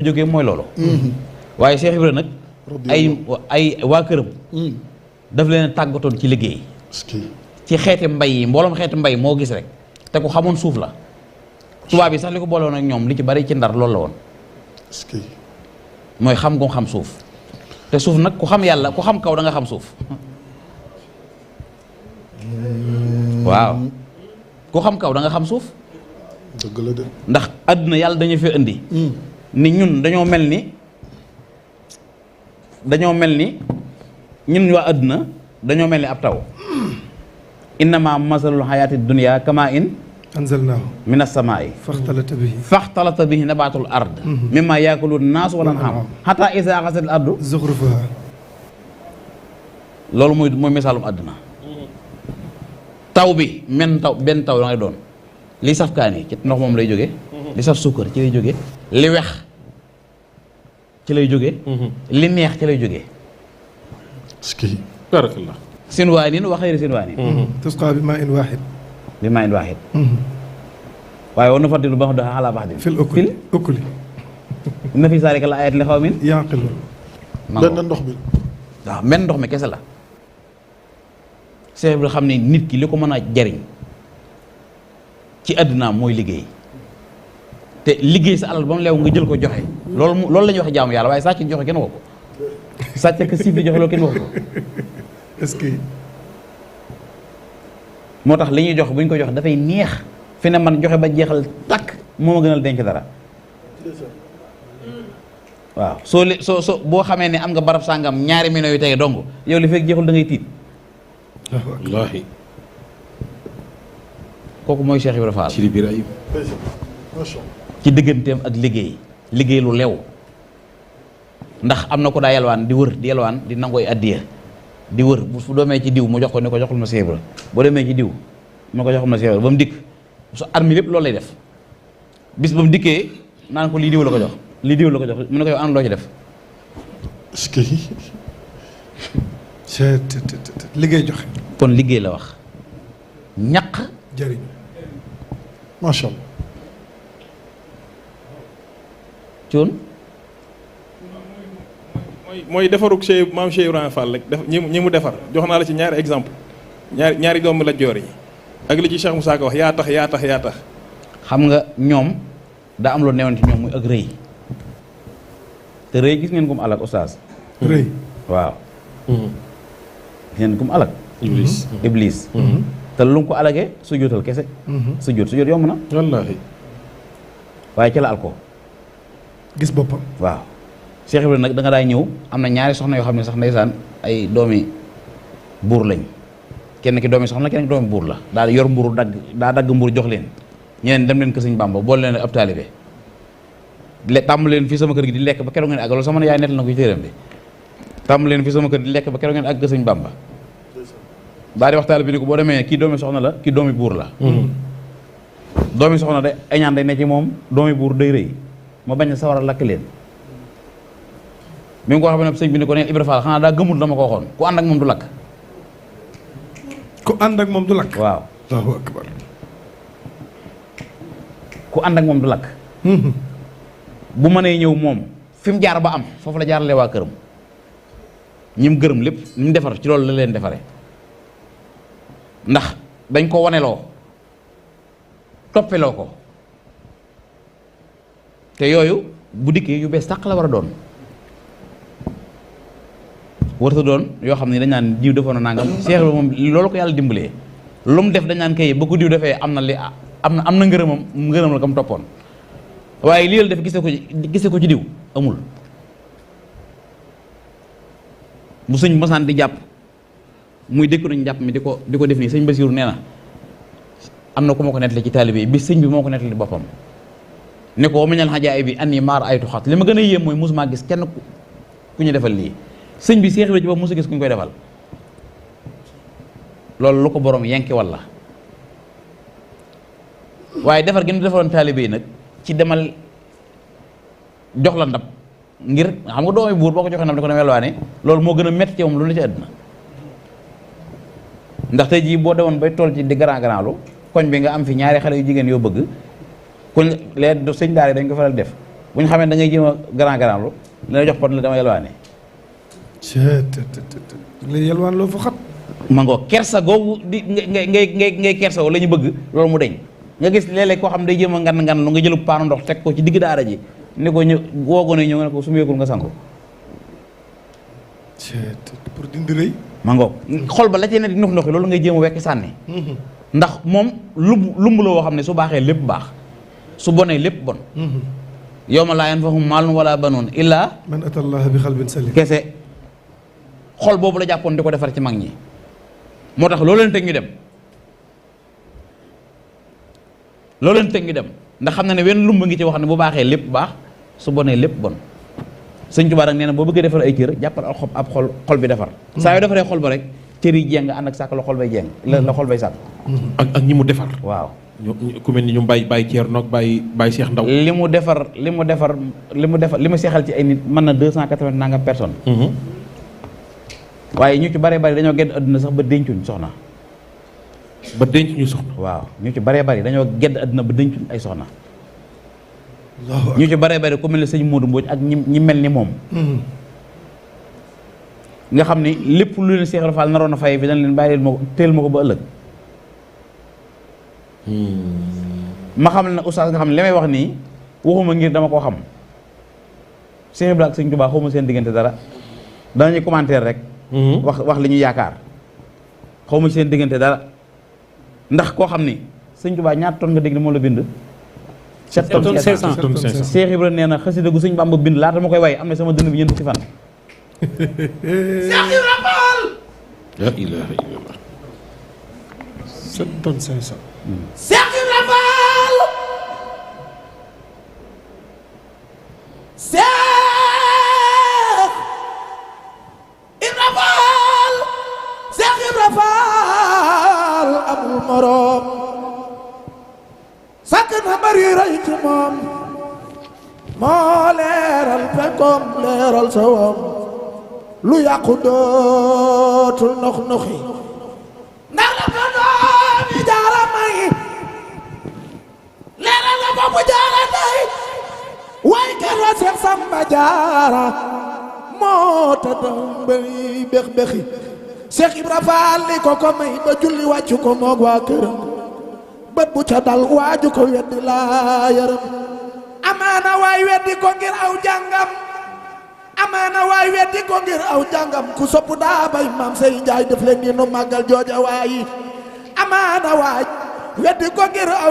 jógee mooy loolu. waaye Cheikh Ibra nag ay waa këram. daf leen tàggatoon ci liggéey. ci xeeti mbay yi mbooloom xeeti mbay moo gis rek te ku xamoon suuf la. tubaab yi sax li ko booloon ak ñoom li ci bari ci ndar loolu la woon. mooy xam gu xam suuf. te suuf nag ku xam yàlla ku xam kaw da nga xam suuf. waaw ku xam kaw da nga xam suuf. dëgg la de. ndax àdduna yàlla dañu fi indi. ni ñun dañoo mel ni ñun waa àdduna dañoo mel ni ab taw. innama masalul xayaati dunya kama in anzalnaahu min as-samaa'i faxtalata bihi nabaatul ard mimma yaakulu naas wal an'aam hatta izaa axazatil ardu zuxrufaha. loolu mooy misaalum àdduna. taw bi benn taw da ngay doon li saf kaani ci ndox moom lay jóge li saf suukar ci lay jóge li wex ci lay jóge li neex ci lay jóge barakallah. sinwaanin wa xayri sinwaanin tusqaa bi maa in waaxid. bi maa in waaxid. waaye war na fàttali ba xam xalaa baax di fil ukuli inna fi zaalika la aayatin li qawmin yaqiluun. benn ndox bi. waaw benn ndox mi kese la. Cheikh Ibra xam ne nit ki li ko mën a jariñ ci àdduna mooy liggéey te liggéey sa alal ba mu leew nga jël ko joxe loolu la ñuy wax jaamu yàlla waaye sàcc joxe kenn wax ko sàcc ak siif di joxe loolu kenn wax ko. est-ce que. moo tax li ñuy jox bu ñu ko jox dafay neex fi ne man joxe ba jeexal takk moo ma gënal denc dara. waaw soo boo xamee ne am nga barab sàngam ñaari millions yu tege dong yow li fekk jeexul da ngay tiit. wallaahi. kooku mooy Cheikh Ibra Fall. ci li biir ayib. ci digganteem ak liggéey lu lew ndax am na ko daa yalwaan di wër di yalwaan di nangooy addiya di wër bu doomee ci diw mu jox ko ne ko joxul ma Cheikh Ibra boo demee ci diw mu ko joxul ma Cheikh Ibra ba mu dikk su armi lépp loolu lay def bis ba mu dikkee naan ko lii diw la ko jox lii diw la ko jox mu ne ko yow an loo ci def. est-ce que. liggéey joxe. kon liggéey la wax ñaq jëriñ. macha allah. coon mooy defarug maam Cheikh Ibrahima Fall rek ñi mu defar jox naa la ci ñaari exemple ñaari doomu la joor yi ak li ci Cheikh Moussa Ka wax yaa tax. xam nga ñoom daa am lu newoon ci ñoom muy ak rëy te rëy gis ngeen ko mu alak oustaz. rëy waaw. gis ngeen ko mu alak. Iblis. te lu mu ko alagee sujjóotal kese. sujjóot yomb na. wallaahi. waaye ci la al ko. gis boppam. waaw Cheikh Ibrahima nag da nga daa ñëw am na ñaari soxna yoo xam ne sax ndeysaan ay doomi buur lañ kenn ki doomi soxna kenn ki doomi buur la daa yor mburu dagg mburu jox leen ñeneen dem leen kër Sëñ Bàmba boole leen ab taalibe tàmm leen fii sama kër gi di lekk ba keroog ngeen àgg loolu sama yaay nettal na ko ci téeram bi tàmm leen fii sama kër di lekk ba keroog ngeen àgg kër Sëñ Bàmba daa di wax taalibe bi ni ko boo demee kii doomi soxna la kii doomi buur la doomi soxna day añaan day ne ci moom doomi buur day rëy ma bañ a sawar a lakk leen bi nga ko xam ne sëñ bi ni ko neen Ibra Fall xanaa daa gëmul dama ko waxoon ku ànd ak moom du lakk. ku ànd ak moom du lakk. waaw Allahu akbar. ku ànd ak moom du lakk. bu mënee ñëw moom fi mu jaar ba am foofu la jaarale waa këram ñi mu gërëm lépp ñi mu defar ci loolu la leen defaree ndax dañ ko waneloo toppeloo ko te yooyu bu dikkee yu bees tàq la war a doon. warta doon yoo xam ne dañ naan diw defoon na nangam Cheikh Ibra moom loolu ko yàlla dimbalee lu mu def dañ naan kay ba ko diw defee am na ngërëm la kam toppoon waaye lii la def gise ko ci diw amul bu sëñ mosaan di jàpp muy dëkk nañ jàpp mi di ko def nii sëñ Basiiru nee na am na ku ma ko nettali ci taalibe bi sëñ bi moo ko nettali boppam ne ko wameñal xajaay bi an yi maar aytu xat li ma gën a yéem mooy mosuma gis kenn ku ñu defal lii sëñ bi Cheikh Ibra ci bopp mosu gis ku ñu koy defal loolu lu ko borom yenki walla waaye defar gi ñu defaroon taalibe yi nag ci demal jox la ndab ngir xam nga doomi buur boo ko joxee ndab di ko demee yalwaane loolu moo gën a métti ci moom lu ne ci àdduna ndax tey jii boo demoon bay toll ci di grand lu koñ bi nga am fi ñaari xale yu jigéen yoo bëgg kuñ leen sëñ daara dañ ko faral def bu ñu xamee da ngay jéem a grand lu la jox pot la dama yelwaane. la yelwaan loo fa xat. ma ngoo kersa googu di ngay kersa wala ñu bëgg loolu mu deñ nga gis léeg-léeg koo xam day jéem a ngan lu nga jëlu paanu ndox teg ko ci digg daara ji ni ko ñu woogone ñëw nga ne ko su meekul nga sangu. pour dindi rëy. ma ngoo xol ba la ci ne di ndox ndoxi loolu ngay jéem a wekk sànni. ndax moom lumb la woo xam ne su baaxee lépp baax su bonee lépp bon. yawma laa yanfa'u maalun wala banuun illaa man atallaha bi qalbin salim. kese xol boobu la jàppoon di ko defar ci mag ñi moo tax loolu leen teg ñu dem loolu leen teg ñu dem ndax xam na ne wenn lumb ngi ci wax ne bu baaxee lépp baax su bonee lépp bon. Sëñ Tuubaa nag nee na boo bëggee defar ay cër jàppal ab xol bi defar. saa yoo defaree xol ba rek cër yi jeng ànd ak sàkk la xol bay jeng la xol bay sàkk. ak ñi mu defar. waaw. ku mel ni ñu Baye Thierno ak Baye Cheikh Ndaw. li mu defar li mu seexal ci ay nit mën na 280 nangam personnes. waaye ñu ci bare bari dañoo gedd àdduna sax ba dencuñ soxna. ba denc ñu soxna. waaw ñu ci bare bari dañoo gedd àdduna ba dencuñ ay soxna. ñu ci bare bari ku mel ne sëñ Modou Mbodj ak ñi mel ni moom. nga xam ni lépp lu leen Cheikh Rafal naroon a fay bi dañ leen bàyyi leen ma ko teel ma ko ba ëllëg. ma xam ne oustaz nga xam ne li may wax nii waxuma ngir dama koo xam. Cheikh Ibrahima ak sëñ Touba xawma seen diggante dara danañuy commentaire rek. wax li ñu yaakaar xawma seen diggante dara ndax koo xam ni sëñ Touba ñaata tonnes nga dégg ni moom la bind. 7 tonnes 500 Cheikh Ibrahima nee na xasida gu sëñ Bamba bind laata ma koy way am na sama dënn bi ñeent fukki fan. Cheikh Ibrahima Fall. la ilaha illallah. 7 tonnes 500. Cheikh Ibrahima Fall. Cheikh Ibrahima Fall. Cheikh Ibrahima Fall amul morom. sàkk na bari rey ci moom. moo leeral fekkoom leeral sawam. lu yàqu dootul nox noxi. ndax la ko doomi jaara may. leeral la boppu jaara day. way kenn wa Seex Samba Jaara. moo ta dam bay bex bexi. Cheikh Ibra Fall li ko may ba julli wàccu ko moog waa këram. bët bu ca dal waaju ko weddi laa yaram. amaana waay weddi ko ngir aw jàngam. amaana waay weddi ko ngir aw jàngam ku sopp daa bay maam Sey Njaay def leen ni nu màggal jooja waayi amaana waay weddi ko ngir aw